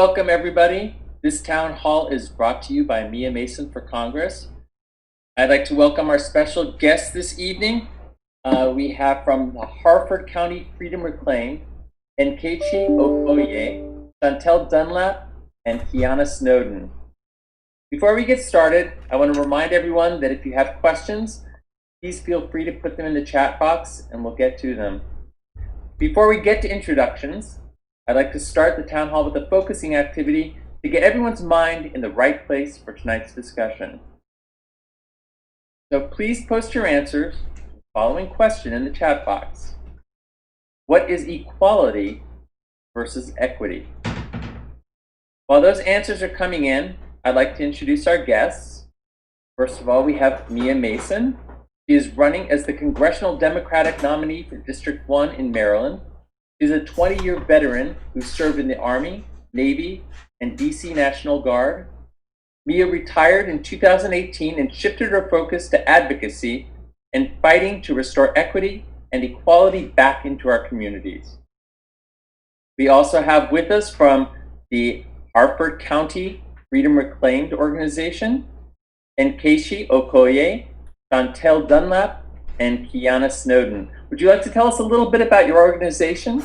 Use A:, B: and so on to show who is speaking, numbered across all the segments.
A: welcome everybody. This town hall is brought to you by Mia Mason for Congress. I'd like to welcome our special guest this evening. We have from the Hartford County Freedom Reclaim, Nkechi Okoye, Chantel Dunlap, and Kiana Snowden. Before we get started, I want to remind everyone that if you have questions, please feel free to put them in the chat box and we'll get to them. Before we get to introductions, I'd like to start the town hall with a focusing activity to get everyone's mind in the right place for tonight's discussion. So please post your answers to the following question in the chat box. What is equality versus equity? While those answers are coming in, I'd like to introduce our guests. First of all, we have Mia Mason. She is running as the Congressional Democratic nominee for District 1 in Maryland. She's a 20-year veteran who served in the Army, Navy, and DC National Guard. Mia retired in 2018 and shifted her focus to advocacy and fighting to restore equity and equality back into our communities. We also have with us from the Hartford County Freedom Reclaimed organization, Nkechi Okoye, Chantel Dunlap, and Kiana Snowden. Would you like to tell us a little bit about your organization?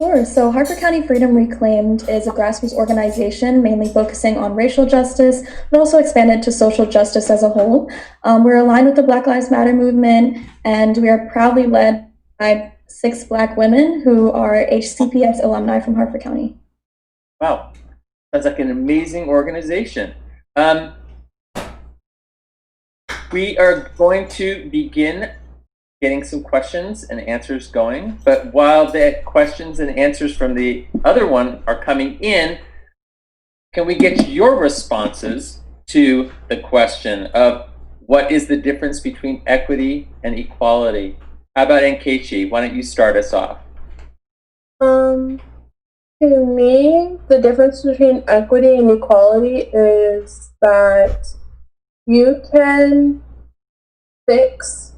B: Sure. So Hartford County Freedom Reclaimed is a grassroots organization mainly focusing on racial justice, but also expanded to social justice as a whole. We're aligned with the Black Lives Matter movement, and we are proudly led by 6 Black women who are HCPS alumni from Hartford County.
A: Wow, sounds like an amazing organization. We are going to begin getting some questions and answers going, but while the questions and answers from the other one are coming in, can we get your responses to the question of what is the difference between equity and equality? How about Nkechi? Why don't you start us off?
C: To me, the difference between equity and equality is that you can fix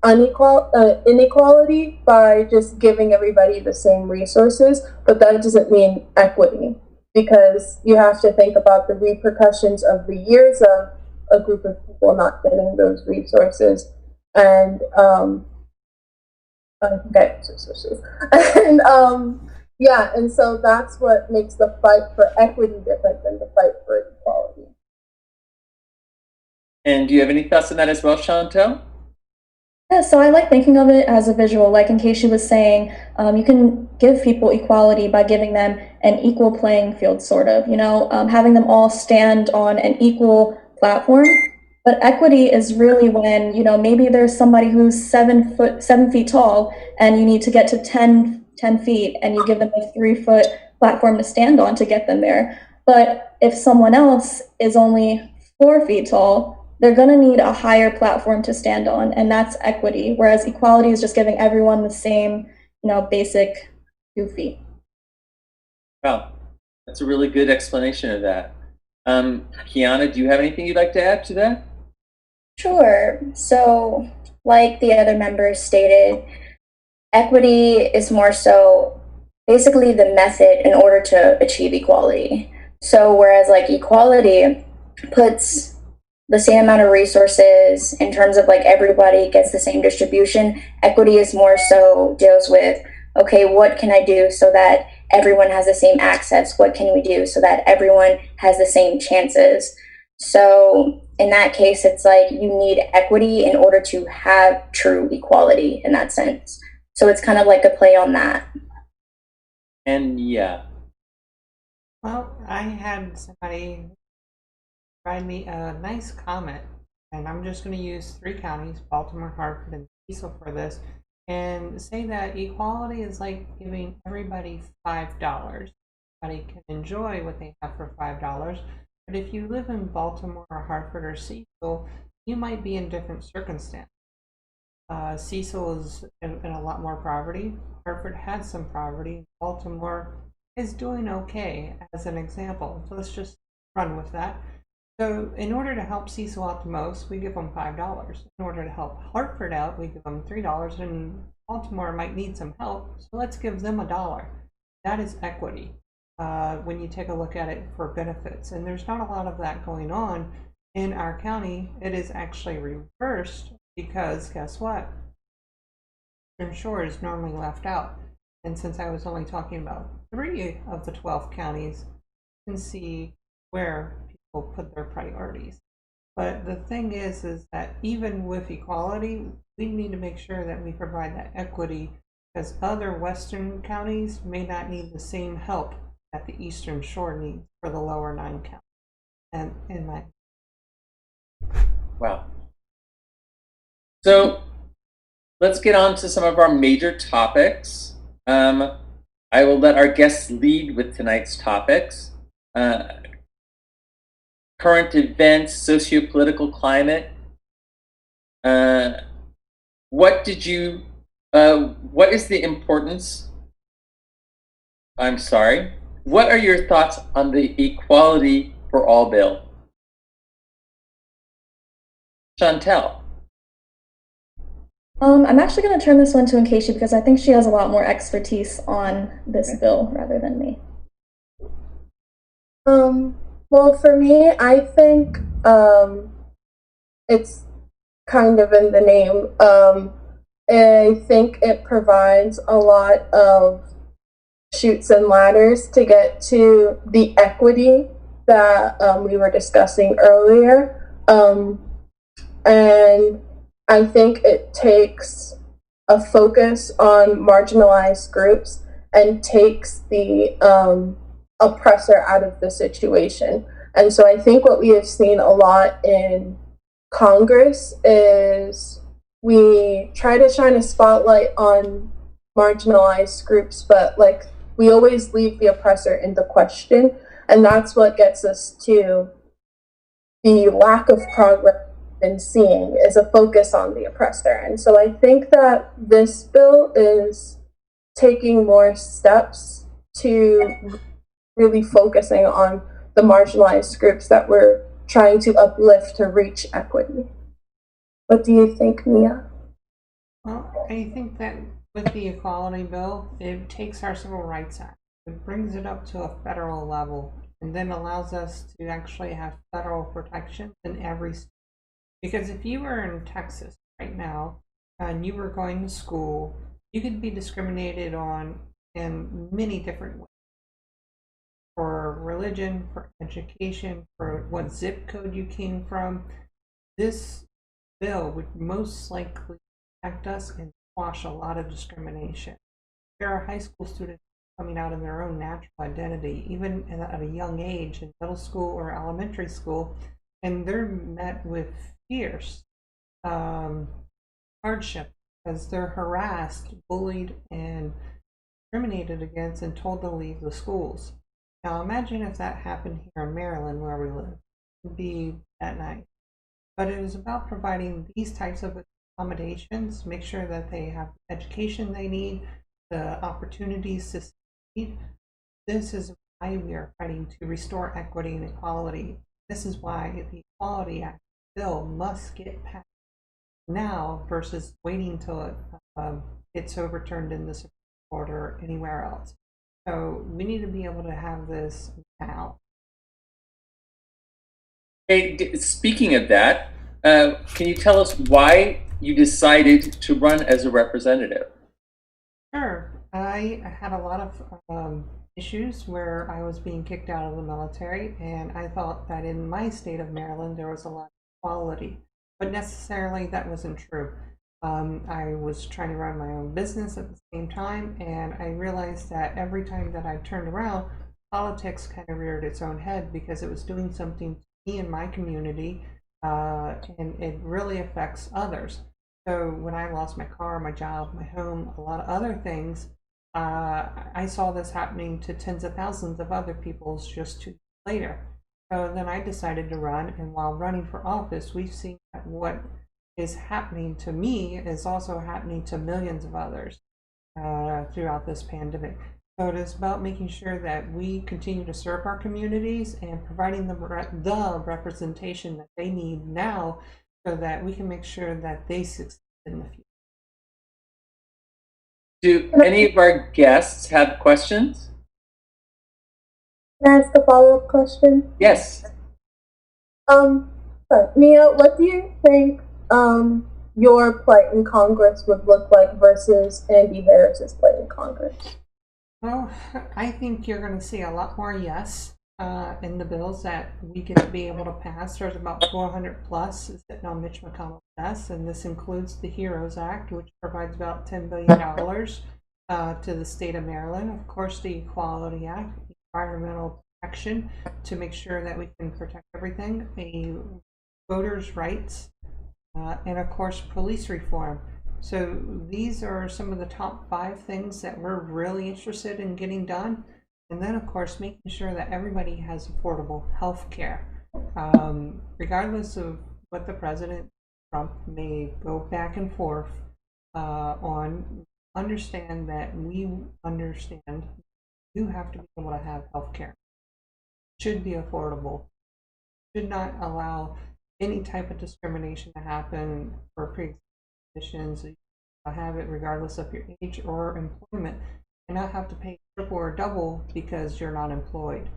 C: inequality by just giving everybody the same resources, but that doesn't mean equity, because you have to think about the repercussions of the years of a group of people not getting those resources. And and so that's what makes the fight for equity different than the fight for equality.
A: And do you have any thoughts on that as well, Chantel?
B: Yeah, so I like thinking of it as a visual. Like Nkechi was saying, you can give people equality by giving them an equal playing field, sort of, having them all stand on an equal platform. But equity is really when, maybe there's somebody who's 7 feet tall and you need to get to 10 feet and you give them a 3-foot platform to stand on to get them there. But if someone else is only 4 feet tall, they're going to need a higher platform to stand on, and that's equity, whereas equality is just giving everyone the same, basic 2 feet.
A: Wow, that's a really good explanation of that. Kiana, do you have anything you'd like to add to that?
D: Sure. So, like the other members stated, equity is more so basically the method in order to achieve equality. So, whereas like equality puts the same amount of resources in terms of like everybody gets the same distribution, equity is more so deals with, okay, what can I do so that everyone has the same access? What can we do so that everyone has the same chances? So in that case, it's like you need equity in order to have true equality in that sense. So it's kind of like a play on that.
A: And yeah.
E: Well, I had somebody provide me a nice comment, and I'm just going to use 3 counties, Baltimore, Hartford, and Cecil for this, and say that equality is like giving everybody $5. Everybody can enjoy what they have for $5, but if you live in Baltimore or Hartford or Cecil, you might be in different circumstances. Cecil is in a lot more poverty. Hartford has some poverty. Baltimore is doing okay, as an example. So let's just run with that. So in order to help Cecil out the most, we give them $5. In order to help Hartford out, we give them $3, and Baltimore might need some help, so let's give them $1. That is equity. when you take a look at it for benefits. And there's not a lot of that going on in our county. It is actually reversed because guess what? Eastern Shore is normally left out. And since I was only talking about 3 of the 12 counties, you can see where people put their priorities. But the thing is that even with equality, we need to make sure that we provide that equity, because other western counties may not need the same help that the Eastern Shore needs for the lower 9 counties. And in my
A: Wow. So let's get on to some of our major topics. I will let our guests lead with tonight's topics. Current events, socio-political climate. What is the importance? I'm sorry. What are your thoughts on the Equality for All bill? Chantel.
B: I'm actually going to turn this one to Nkechi because I think she has a lot more expertise on this bill rather than me.
C: Well, for me, I think it's kind of in the name. I think it provides a lot of chutes and ladders to get to the equity that we were discussing earlier. And I think it takes a focus on marginalized groups and takes the oppressor out of the situation. And so I think what we have seen a lot in Congress is we try to shine a spotlight on marginalized groups, but like we always leave the oppressor in the question, and that's what gets us to the lack of progress we've been seeing is a focus on the oppressor. And so I think that this bill is taking more steps to really focusing on the marginalized groups that we're trying to uplift to reach equity. What do you think, Mia?
E: Well, I think that with the Equality Bill, it takes our Civil Rights Act, it brings it up to a federal level, and then allows us to actually have federal protections in every state. Because if you were in Texas right now and you were going to school, you could be discriminated on in many different ways. For religion, for education, for what zip code you came from. This bill would most likely protect us and squash a lot of discrimination. There are high school students coming out in their own natural identity, even at a young age in middle school or elementary school, and they're met with fierce hardship as they're harassed, bullied, and discriminated against and told to leave the schools. Now imagine if that happened here in Maryland where we live. It would be at night. But it is about providing these types of accommodations, make sure that they have the education they need, the opportunities to succeed. This is why we are fighting to restore equity and equality. This is why the Equality Act bill must get passed now versus waiting until it's overturned in the Supreme Court or anywhere else. So we need to be able to have this now.
A: Hey, speaking of that, can you tell us why you decided to run as a representative?
E: Sure. I had a lot of issues where I was being kicked out of the military, and I thought that in my state of Maryland there was a lot of equality, but necessarily that wasn't true. I was trying to run my own business at the same time, and I realized that every time that I turned around, politics kind of reared its own head because it was doing something to me and my community, and it really affects others. So when I lost my car, my job, my home, a lot of other things, I saw this happening to tens of thousands of other people just 2 years later. So then I decided to run, and while running for office, we've seen that what is happening to me is also happening to millions of others throughout this pandemic. So it is about making sure that we continue to serve our communities and providing them the representation that they need now so that we can make sure that they succeed in the future.
A: Do any of our guests have questions?
C: Can I ask a follow-up question?
A: Yes.
C: Sorry, Mia, what do you think your plight in Congress would look like versus Andy Harris's plight in Congress?
E: Well, I think you're going to see a lot more yes in the bills that we can be able to pass. There's about 400 plus sitting on Mitch McConnell's desk, and this includes the HEROES Act, which provides about $10 billion to the state of Maryland. Of course, the Equality Act, environmental protection to make sure that we can protect everything, a voters' rights, and of course, police reform. So these are some of the top 5 things that we're really interested in getting done. And then, of course, making sure that everybody has affordable health care. Regardless of what the President Trump may go back and forth on, understand that we understand you have to be able to have health care. Should be affordable. Should not allow any type of discrimination to happen for pre-existing conditions. You have it regardless of your age or employment, and not have to pay triple or double because you're not employed.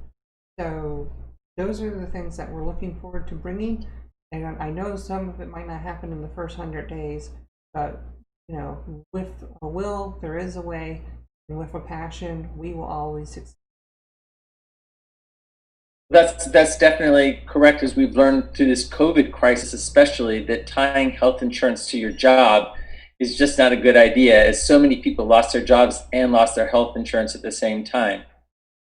E: So those are the things that we're looking forward to bringing. And I know some of it might not happen in the first 100 days, but you know, with a will, there is a way, and with a passion, we will always succeed.
A: That's definitely correct, as we've learned through this COVID crisis, especially that tying health insurance to your job is just not a good idea, as so many people lost their jobs and lost their health insurance at the same time.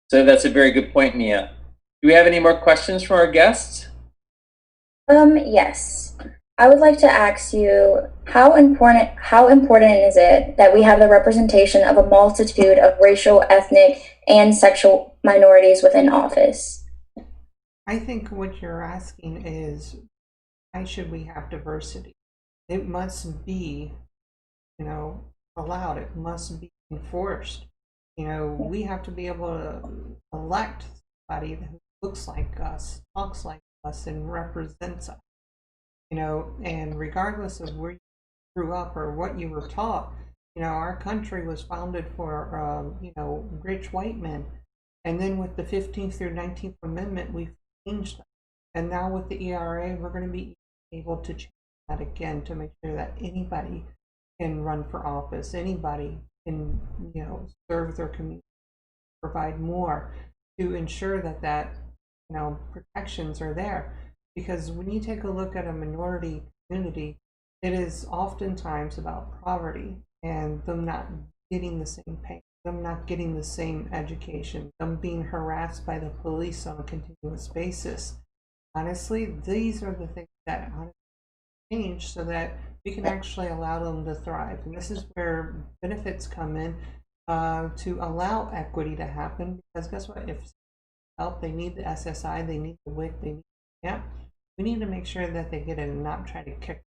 A: So that's a very good point, Mia. Do we have any more questions from our guests?
D: Yes. I would like to ask you, how important is it that we have the representation of a multitude of racial, ethnic, and sexual minorities within office?
E: I think what you're asking is, why should we have diversity? It must be, you know, allowed. It must be enforced. You know, we have to be able to elect somebody who looks like us, talks like us, and represents us. You know, and regardless of where you grew up or what you were taught, you know, our country was founded for, you know, rich white men. And then with the 15th through 19th Amendment, we changed that. And now with the ERA, we're going to be able to change that again to make sure that anybody can run for office, anybody can, you know, serve their community, provide more to ensure that you know, protections are there. Because when you take a look at a minority community, it is oftentimes about poverty and them not getting the same pay, them not getting the same education, them being harassed by the police on a continuous basis. Honestly, these are the things that change so that we can actually allow them to thrive. And this is where benefits come in to allow equity to happen. Because guess what? If help, they need the SSI, they need the WIC, they need the camp. We need to make sure that they get it and not try to kick.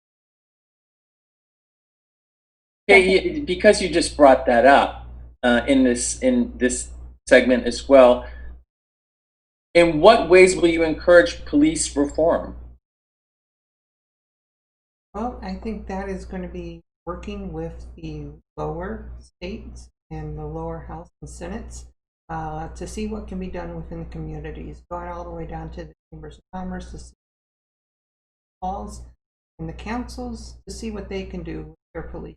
A: Okay, because you just brought that up in this segment as well, in what ways will you encourage police reform?
E: Well, I think that is going to be working with the lower states and the lower House and Senates to see what can be done within the communities, going all the way down to the chambers of commerce, the halls, and the councils to see what they can do with their police.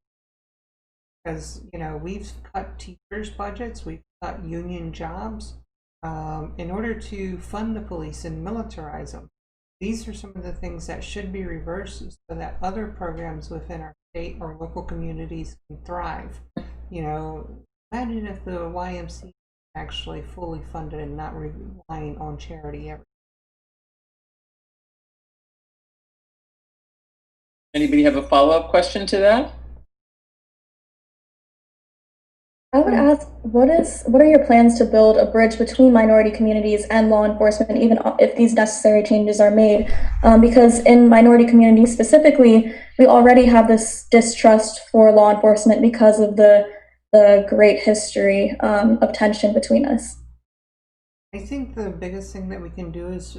E: Because, you know, we've cut teachers' budgets, we've cut union jobs in order to fund the police and militarize them. These are some of the things that should be reversed so that other programs within our state or local communities can thrive. You know, imagine if the YMCA actually fully funded and not relying on charity every.
A: Anybody have a follow-up question to that?
B: I would ask, what are your plans to build a bridge between minority communities and law enforcement, even if these necessary changes are made? Because in minority communities specifically, we already have this distrust for law enforcement because of the great history of tension between us.
E: I think the biggest thing that we can do is,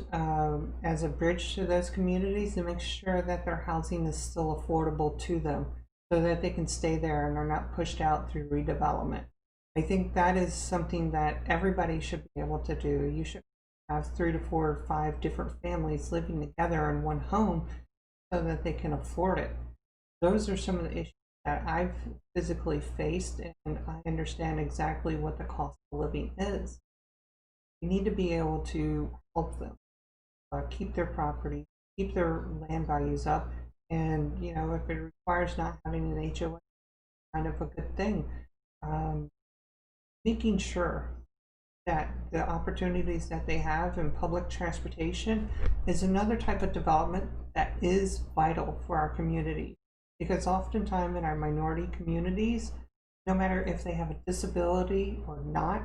E: as a bridge to those communities, to make sure that their housing is still affordable to them so that they can stay there and are not pushed out through redevelopment. I think that is something that everybody should be able to do. You should have 3 to 4 or 5 different families living together in one home so that they can afford it. Those are some of the issues that I've physically faced, and I understand exactly what the cost of living is. You need to be able to help them keep their property, keep their land values up, and if it requires not having an HOA, kind of a good thing. Making sure that the opportunities that they have in public transportation is another type of development that is vital for our community, because oftentimes in our minority communities, no matter if they have a disability or not,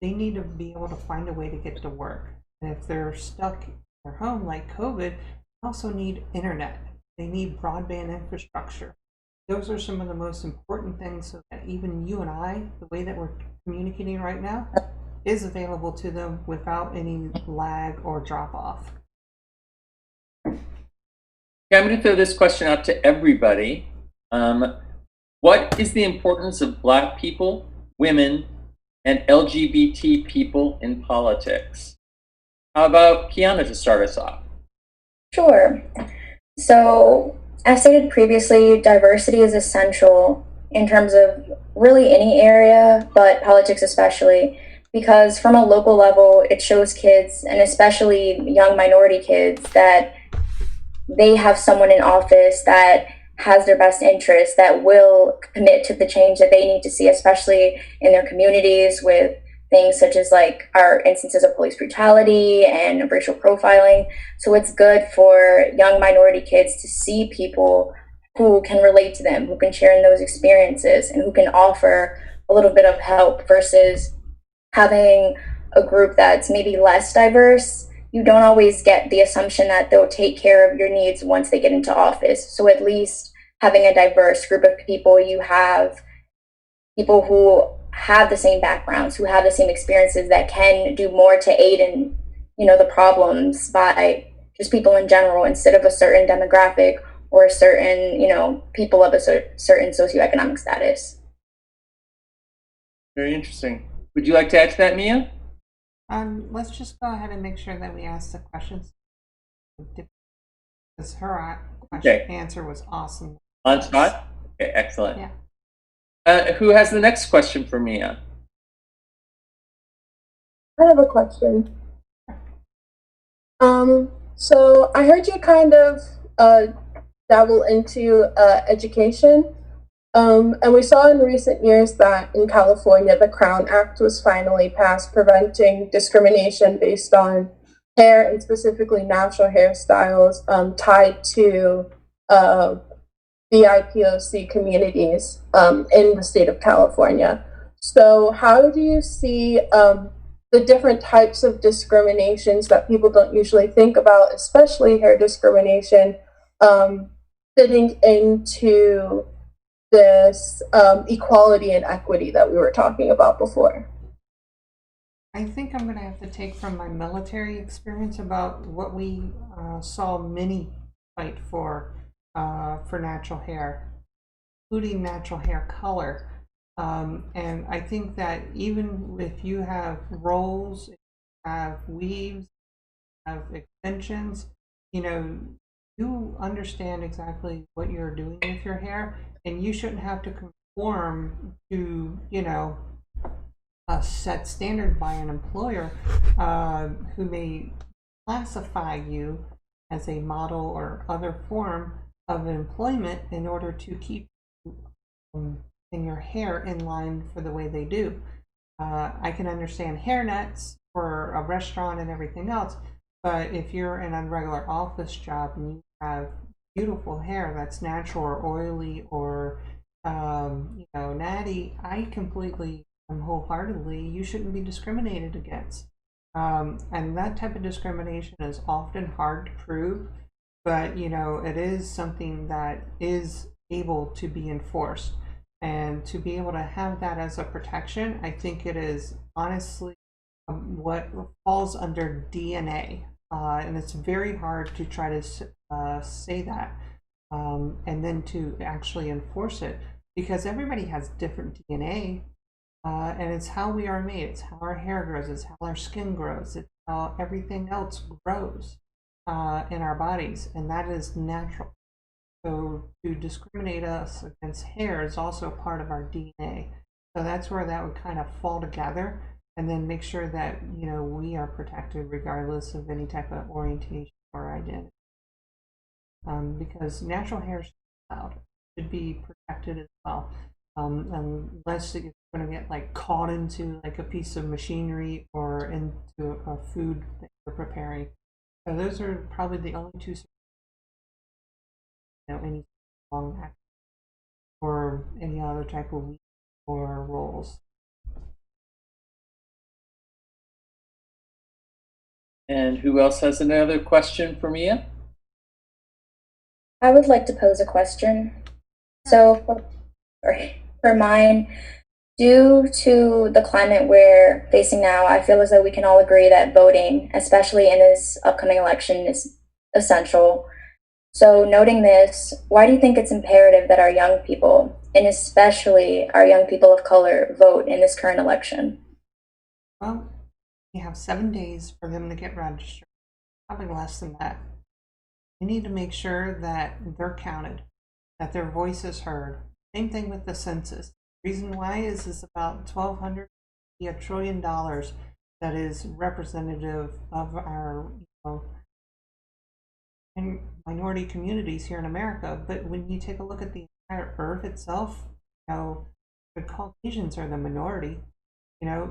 E: they need to be able to find a way to get to work. And if they're stuck in their home like COVID, they also need internet. They need broadband infrastructure. Those are some of the most important things, so that even you and I, the way that we're communicating right now, is available to them without any lag or drop off.
A: Okay, I'm going to throw this question out to everybody. What is the importance of Black people, women, and LGBT people in politics? How about Kiana to start us off?
D: Sure. So, as stated previously, diversity is essential in terms of really any area, but politics especially, because from a local level, it shows kids, and especially young minority kids, that they have someone in office that has their best interests, that will commit to the change that they need to see, especially in their communities, with things such as like our instances of police brutality and racial profiling. So it's good for young minority kids to see people who can relate to them, who can share in those experiences, and who can offer a little bit of help, versus having a group that's maybe less diverse. You don't always get the assumption that they'll take care of your needs once they get into office. So at least having a diverse group of people, you have people who have the same backgrounds, who have the same experiences, that can do more to aid in, the problems by just people in general, instead of a certain demographic or a certain, people of a certain socioeconomic status.
A: Very interesting. Would you like to add to that, Mia?
E: Let's just go ahead and make sure that we ask the questions, because her answer was awesome.
A: On spot? Okay, excellent.
E: Yeah.
A: Who has the next question for Mia?
C: I have a question. So I heard you kind of dabble into education. And we saw in recent years that in California, the Crown Act was finally passed, preventing discrimination based on hair, and specifically natural hairstyles, tied to BIPOC communities in the state of California. So how do you see the different types of discriminations that people don't usually think about, especially hair discrimination, fitting into this equality and equity that we were talking about before?
E: I think I'm going to have to take from my military experience about what we saw many fight for natural hair, including natural hair color. And I think that even if you have rolls, if you have weaves, have extensions, you understand exactly what you're doing with your hair, and you shouldn't have to conform to, a set standard by an employer who may classify you as a model or other form of employment in order to keep in your hair in line for the way they do. I can understand hair nets for a restaurant and everything else, but if you're in a regular office job and you have beautiful hair that's natural or oily or natty, I completely and wholeheartedly, you shouldn't be discriminated against. And that type of discrimination is often hard to prove, but it is something that is able to be enforced. And to be able to have that as a protection, I think it is honestly what falls under DNA. And it's very hard to try to say that and then to actually enforce it, because everybody has different DNA. And it's how we are made. It's how our hair grows. It's how our skin grows. It's how everything else grows in our bodies, and that is natural. So to discriminate us against hair is also part of our DNA. So that's where that would kind of fall together, and then make sure that we are protected regardless of any type of orientation or identity. Because natural hair should be protected as well, unless it's going to get like caught into like a piece of machinery or into a food that you're preparing. So those are probably the only two, any long act or any other type of weave or rolls.
A: And who else has another question for Mia?
D: I would like to pose a question. So, for mine, due to the climate we're facing now, I feel as though we can all agree that voting, especially in this upcoming election, is essential. So, noting this, why do you think it's imperative that our young people, and especially our young people of color, vote in this current election?
E: Well, you have 7 days for them to get registered, probably less than that. We need to make sure that they're counted, that their voice is heard. Same thing with the census. The reason why is about $1,200 $1 trillion that is representative of our and minority communities here in America. But when you take a look at the entire earth itself, the Caucasians are the minority.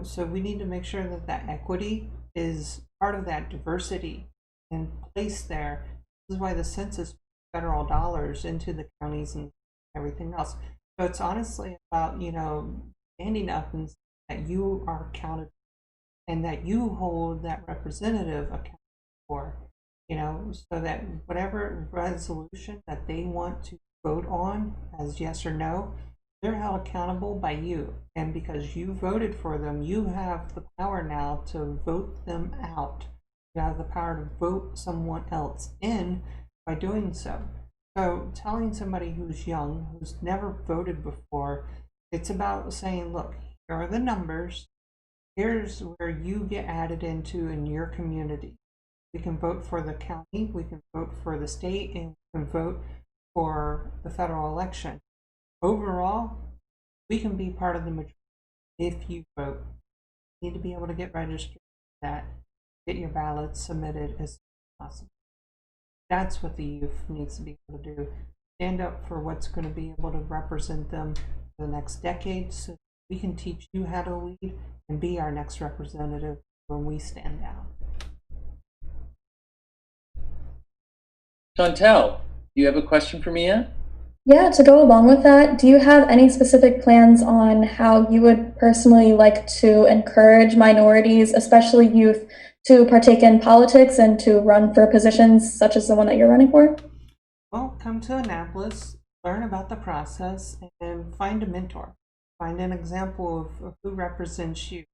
E: So we need to make sure that that equity is part of that diversity and placed there. This is why the census federal dollars into the counties and everything else. So it's honestly about standing up and that you are counted and that you hold that representative accountable for. So that whatever resolution that they want to vote on as yes or no, they're held accountable by you. And because you voted for them, you have the power now to vote them out. You have the power to vote someone else in by doing so. So telling somebody who's young, who's never voted before, it's about saying, look, here are the numbers. Here's where you get added into in your community. We can vote for the county, we can vote for the state, and we can vote for the federal election. Overall, we can be part of the majority if you vote. You need to be able to get registered for that, get your ballots submitted as soon as possible. That's what the youth needs to be able to do. Stand up for what's going to be able to represent them for the next decade so we can teach you how to lead and be our next representative when we stand down.
A: Chantel, do you have a question for Mia?
B: Yeah, to go along with that, do you have any specific plans on how you would personally like to encourage minorities, especially youth, to partake in politics and to run for positions such as the one that you're running for?
E: Well, come to Annapolis, learn about the process, and find a mentor. Find an example of who represents you.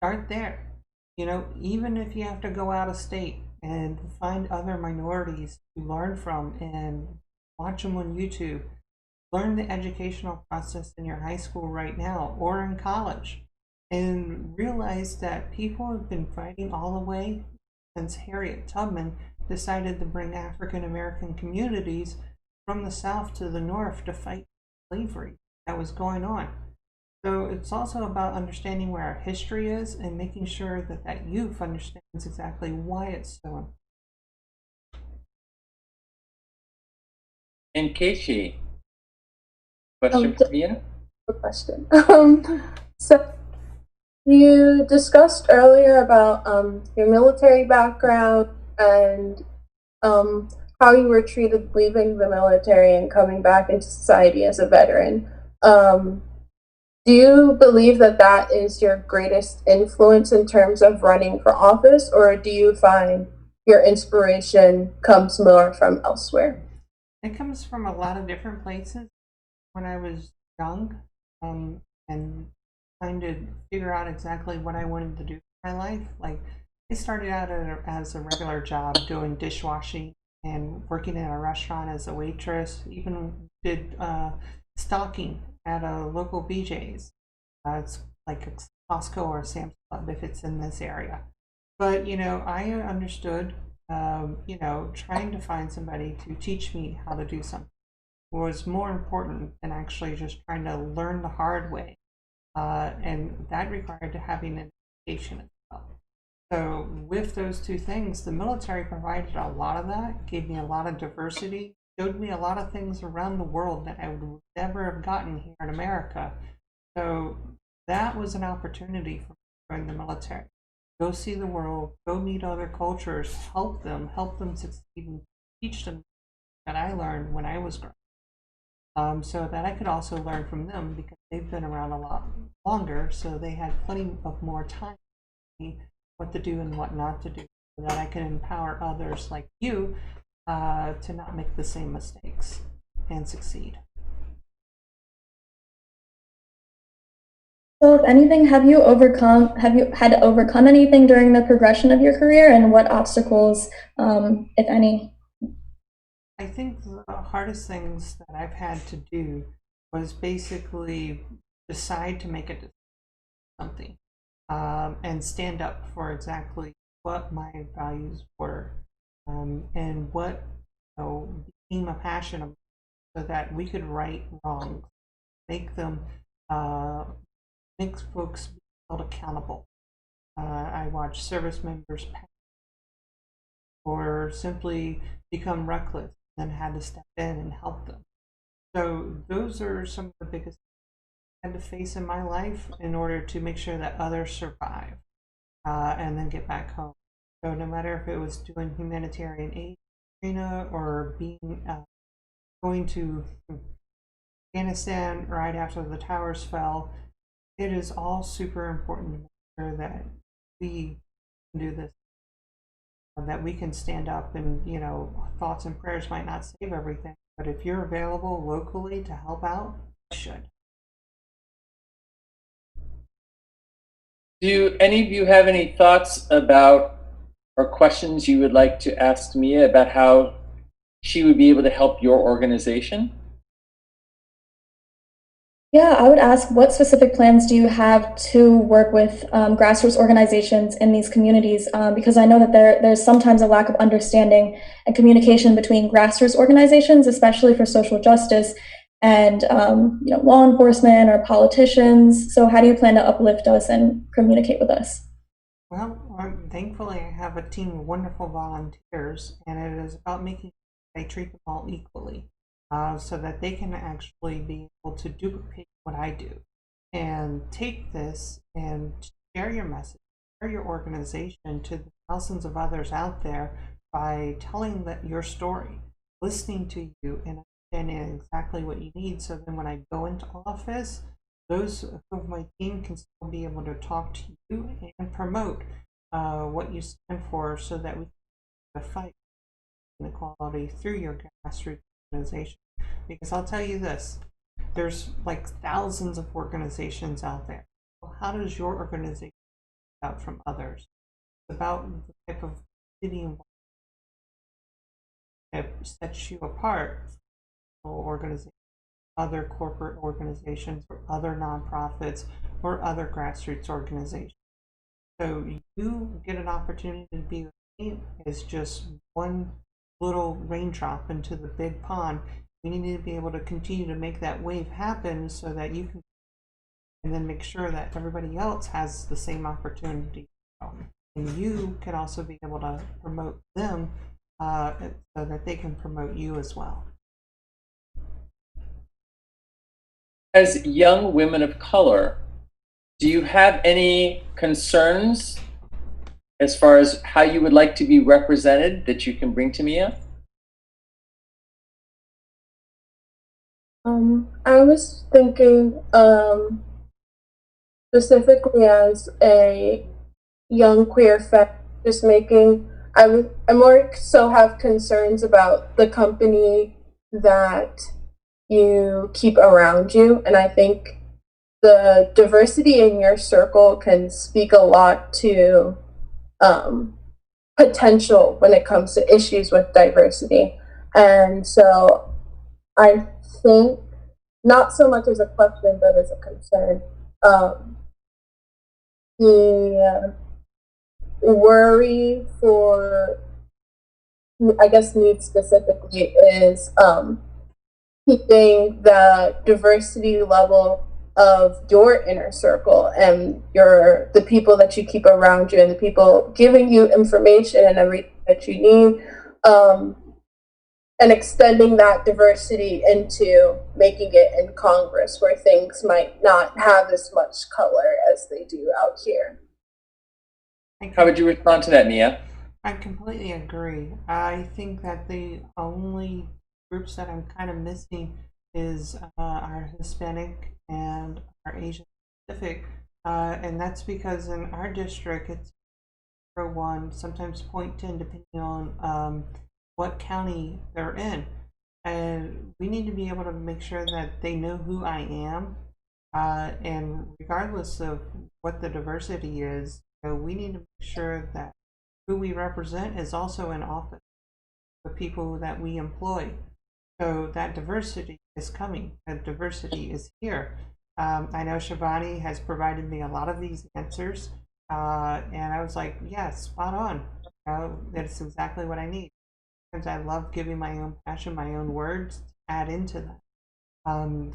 E: Start there. Even if you have to go out of state and find other minorities to learn from and watch them on YouTube. Learn the educational process in your high school right now or in college. And realize that people have been fighting all the way since Harriet Tubman decided to bring African American communities from the South to the North to fight slavery that was going on. So it's also about understanding where our history is and making sure that that youth understands exactly why it's so important.
A: And Casey, question for Mia?
C: Question. So you discussed earlier about your military background and how you were treated leaving the military and coming back into society as a veteran. Do you believe that that is your greatest influence in terms of running for office, or do you find your inspiration comes more from elsewhere?
E: It comes from a lot of different places. When I was young and trying to figure out exactly what I wanted to do for my life, like I started out as a regular job doing dishwashing and working in a restaurant as a waitress, even did stocking at a local BJ's. It's like a Costco or a Sam's Club if it's in this area. But, you know, I understood, you know, trying to find somebody to teach me how to do something was more important than actually just trying to learn the hard way. And that required having an education as well. So with those two things, the military provided a lot of that, gave me a lot of diversity, showed me a lot of things around the world that I would never have gotten here in America. So that was an opportunity for me to join the military. Go see the world, go meet other cultures, help them succeed, and teach them that I learned when I was growing up. So that I could also learn from them because they've been around a lot longer, so they had plenty of more time to me what to do and what not to do, so that I can empower others like you to not make the same mistakes and succeed.
B: So, if anything, have you had to overcome anything during the progression of your career, and what obstacles, if any?
E: I think the hardest things that I've had to do was basically decide to make something and stand up for exactly what my values were and what, you know, became a passion of, so that we could right wrongs, make them make folks be held accountable. I watch service members or simply become reckless and then had to step in and help them. So those are some of the biggest things I had to face in my life in order to make sure that others survive and then get back home. So no matter if it was doing humanitarian aid arena or being going to Afghanistan right after the towers fell, it is all super important to make sure that we can do this, that we can stand up, and, you know, thoughts and prayers might not save everything, but if you're available locally to help out, you should.
A: Do any of you have any thoughts about or questions you would like to ask Mia about how she would be able to help your organization?
B: Yeah, I would ask, what specific plans do you have to work with grassroots organizations in these communities? Because I know that there's sometimes a lack of understanding and communication between grassroots organizations, especially for social justice, and you know, law enforcement or politicians. So how do you plan to uplift us and communicate with us?
E: Well, thankfully I have a team of wonderful volunteers, and it is about making sure I treat them all equally. So that they can actually be able to duplicate what I do and take this and share your message, share your organization to the thousands of others out there by telling your story, listening to you, and understanding exactly what you need. So then when I go into office, those of my team can still be able to talk to you and promote what you stand for, so that we can fight inequality through your grassroots organization. Because I'll tell you this, there's like thousands of organizations out there. Well, how does your organization stand out from others? It's about the type of city that sets you apart from organizations, other corporate organizations, or other nonprofits, or other grassroots organizations. So you get an opportunity to be with me as just one little raindrop into the big pond. We need to be able to continue to make that wave happen, so that you can, and then make sure that everybody else has the same opportunity. And you can also be able to promote them so that they can promote you as well.
A: As young women of color, do you have any concerns as far as how you would like to be represented that you can bring to Mia?
C: I was thinking specifically as a young queer femme, just making, I more so have concerns about the company that you keep around you, and I think the diversity in your circle can speak a lot to potential when it comes to issues with diversity. And so I think, not so much as a question, but as a concern, the worry for, I guess, me specifically is keeping the diversity level of your inner circle and the people that you keep around you and the people giving you information and everything that you need, and extending that diversity into making it in Congress where things might not have as much color as they do out here.
A: How would you respond to that, Mia?
E: I completely agree. I think that the only groups that I'm kind of missing is our Hispanic and our Asian Pacific, and that's because in our district it's 0.1, sometimes 0.10, depending on what county they're in. And we need to be able to make sure that they know who I am, and regardless of what the diversity is, we need to make sure that who we represent is also in office, the people that we employ. So that diversity is coming, that diversity is here. I know Shivani has provided me a lot of these answers, and I was like, yes, spot on. That's exactly what I need. Because I love giving my own passion, my own words, add into that.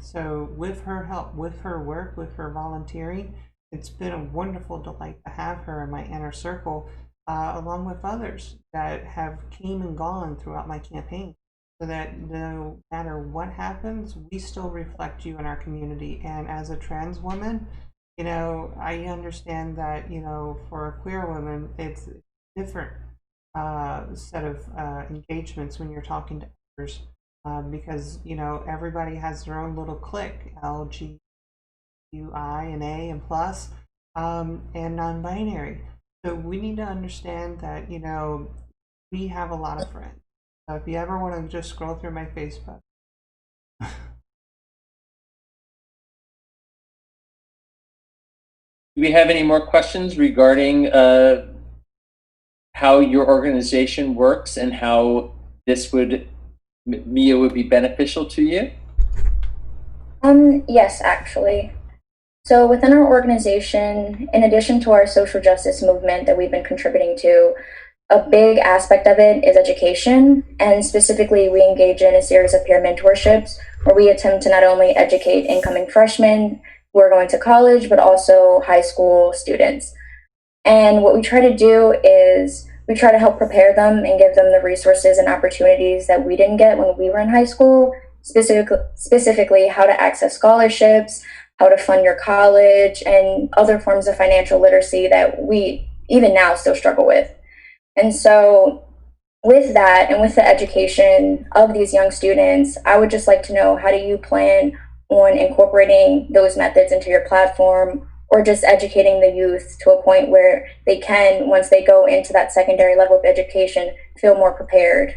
E: So with her help, with her work, with her volunteering, it's been a wonderful delight to have her in my inner circle, along with others that have came and gone throughout my campaign, so that no matter what happens, we still reflect you in our community. And as a trans woman, I understand that, for a queer woman, it's different set of engagements when you're talking to others, because, everybody has their own little clique, LGBTQI and A and plus, and non-binary. So we need to understand that, we have a lot of friends. So if you ever want to just scroll through my Facebook.
A: Do we have any more questions regarding how your organization works and how this Mia would be beneficial to you?
D: Yes, actually. So within our organization, in addition to our social justice movement that we've been contributing to, a big aspect of it is education, and specifically we engage in a series of peer mentorships where we attempt to not only educate incoming freshmen who are going to college, but also high school students. And what we try to do is we try to help prepare them and give them the resources and opportunities that we didn't get when we were in high school, specifically how to access scholarships, how to fund your college, and other forms of financial literacy that we even now still struggle with. And so with that and with the education of these young students, I would just like to know, how do you plan on incorporating those methods into your platform, or just educating the youth to a point where they can, once they go into that secondary level of education, feel more prepared?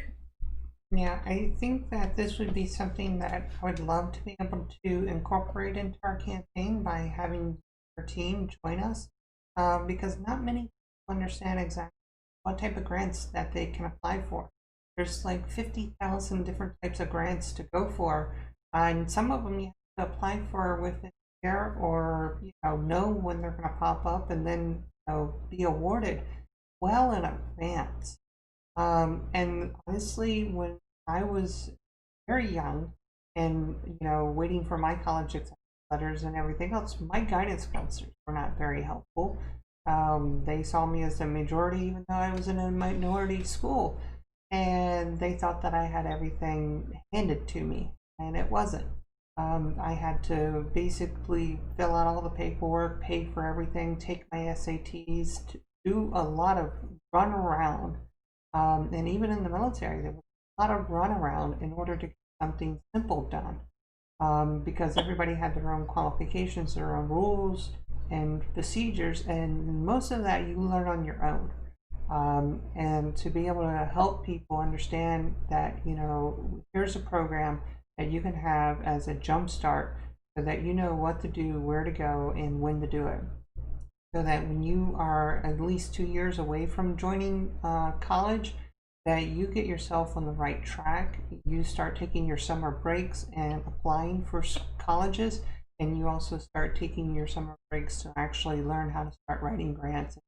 E: Yeah, I think that this would be something that I would love to be able to incorporate into our campaign by having our team join us, because not many people understand exactly what type of grants that they can apply for. There's like 50,000 different types of grants to go for, and some of them you have to apply for within a year, or know when they're going to pop up, and then be awarded well in advance. And honestly, when I was very young and waiting for my college acceptance letters and everything else, my guidance counselors were not very helpful. They saw me as a majority, even though I was in a minority school, and they thought that I had everything handed to me, and it wasn't. I had to basically fill out all the paperwork, pay for everything, take my SATs, to do a lot of run around. And even in the military, there was a lot of run around in order to get something simple done, because everybody had their own qualifications, their own rules and procedures, and most of that you learn on your own. And to be able to help people understand that, here's a program that you can have as a jump start, so that you know what to do, where to go, and when to do it. So that when you are at least 2 years away from joining college, that you get yourself on the right track. You start taking your summer breaks and applying for colleges, and you also start taking your summer breaks to actually learn how to start writing grants and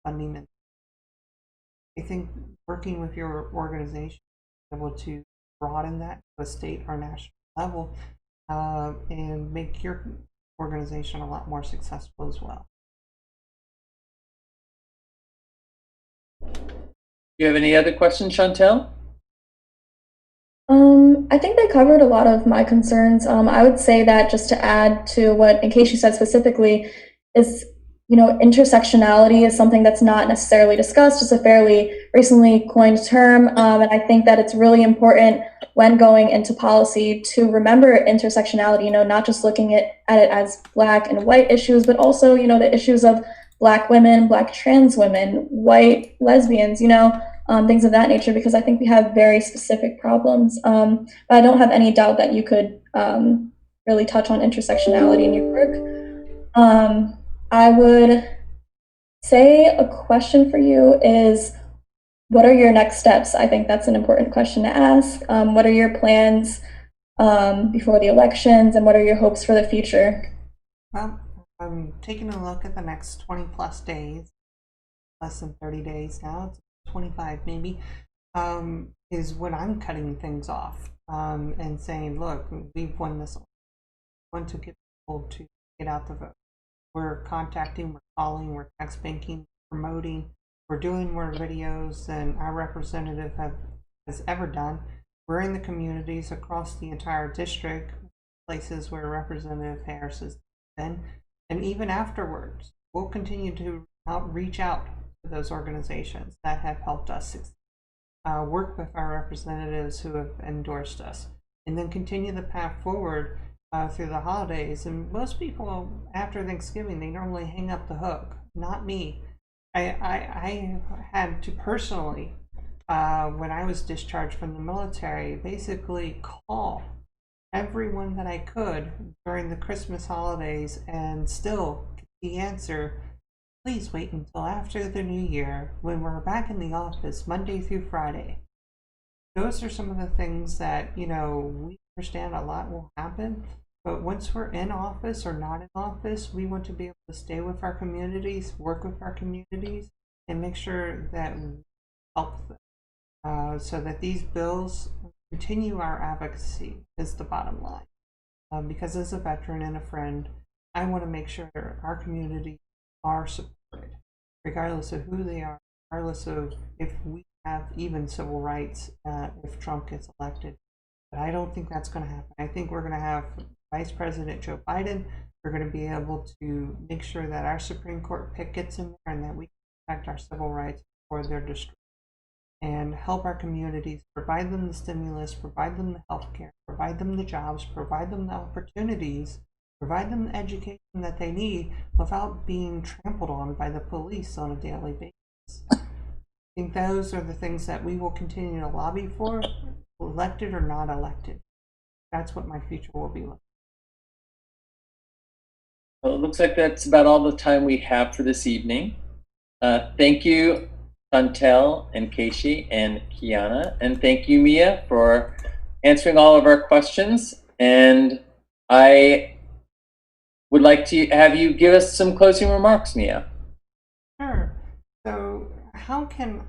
E: funding them. I think working with your organization, able to broaden that to a state or national level, and make your organization a lot more successful as well.
A: Do you have any other questions, Chantel?
B: I think they covered a lot of my concerns. I would say that just to add to what, in case you said specifically, is, intersectionality is something that's not necessarily discussed. It's a fairly recently coined term, and I think that it's really important when going into policy to remember intersectionality, not just looking at it as Black and white issues, but also, the issues of Black women, Black trans women, white lesbians, things of that nature, because I think we have very specific problems. But I don't have any doubt that you could really touch on intersectionality in your work. I would say a question for you is, what are your next steps? I think that's an important question to ask. What are your plans before the elections, and what are your hopes for the future?
E: Well, I'm taking a look at the next 20 plus days, less than 30 days now, it's 25 maybe, is when I'm cutting things off and saying, look, we've won this. We want to get people to get out the vote. We're contacting, we're calling, we're text banking, promoting, we're doing more videos than our representative has ever done. We're in the communities across the entire district, places where Representative Harris has been, and even afterwards, we'll continue to reach out to those organizations that have helped us work with our representatives who have endorsed us, and then continue the path forward through the holidays. And most people, after Thanksgiving, they normally hang up the hook. Not me. I had to personally, when I was discharged from the military, basically call everyone that I could during the Christmas holidays and still get the answer, please wait until after the new year when we're back in the office Monday through Friday. Those are some of the things that, we understand a lot will happen, but once we're in office or not in office, we want to be able to stay with our communities, work with our communities, and make sure that we help them so that these bills continue our advocacy is the bottom line. Because as a veteran and a friend, I want to make sure our community are supported, regardless of who they are, regardless of if we have even civil rights if Trump gets elected. But I don't think that's going to happen. I think we're going to have Vice President Joe Biden. We're going to be able to make sure that our Supreme Court pick gets in there and that we protect our civil rights before they're destroyed, and help our communities, provide them the stimulus, provide them the health care, provide them the jobs, provide them the opportunities, provide them the education that they need without being trampled on by the police on a daily basis. I think those are the things that we will continue to lobby for, elected or not elected. That's what my future will be like.
A: Well, it looks like that's about all the time we have for this evening. Thank you, Chantel and Keishi and Kiana, and thank you, Mia, for answering all of our questions. And I would like to have you give us some closing remarks, Mia.
E: Sure. So how can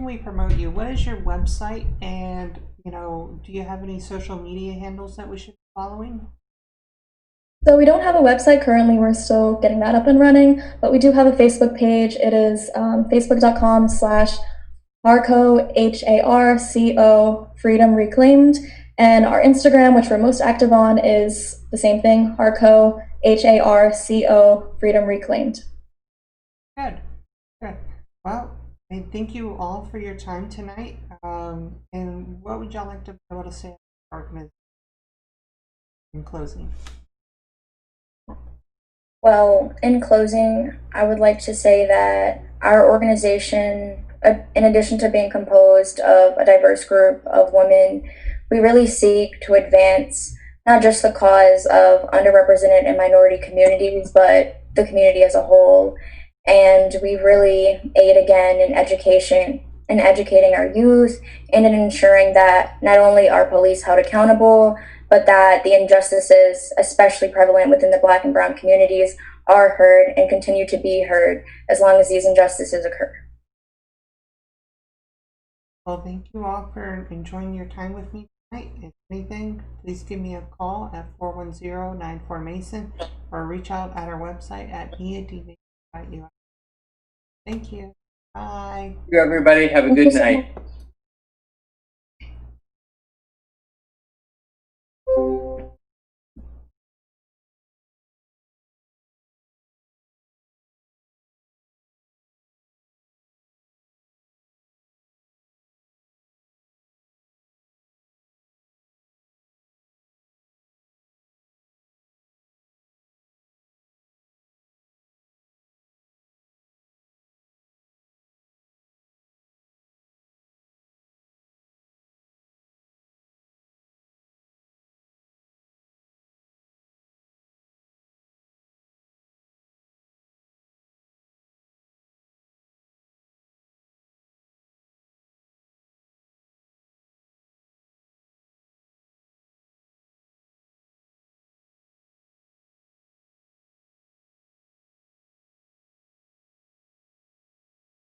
E: we promote you? What is your website? And do you have any social media handles that we should be following?
B: So we don't have a website currently. We're still getting that up and running, but we do have a Facebook page. It is facebook.com/HarCo, HarCo, Freedom Reclaimed. And our Instagram, which we're most active on, is the same thing, HarCo, HarCo, Freedom Reclaimed.
E: Good. Well, I thank you all for your time tonight. And what would y'all like to be able to say in closing?
D: Well, in closing, I would like to say that our organization, in addition to being composed of a diverse group of women, we really seek to advance not just the cause of underrepresented and minority communities, but the community as a whole. And we really aid again in education and educating our youth, and in ensuring that not only are police held accountable, but that the injustices, especially prevalent within the Black and Brown communities, are heard and continue to be heard as long as these injustices occur.
E: Well, thank you all for enjoying your time with me tonight. If anything, please give me a call at 410-94-MASON or reach out at our website at eadv.us. Thank you. Bye.
A: Thank you, everybody. Have a
B: Thank
A: good
B: you so
A: night.
B: much.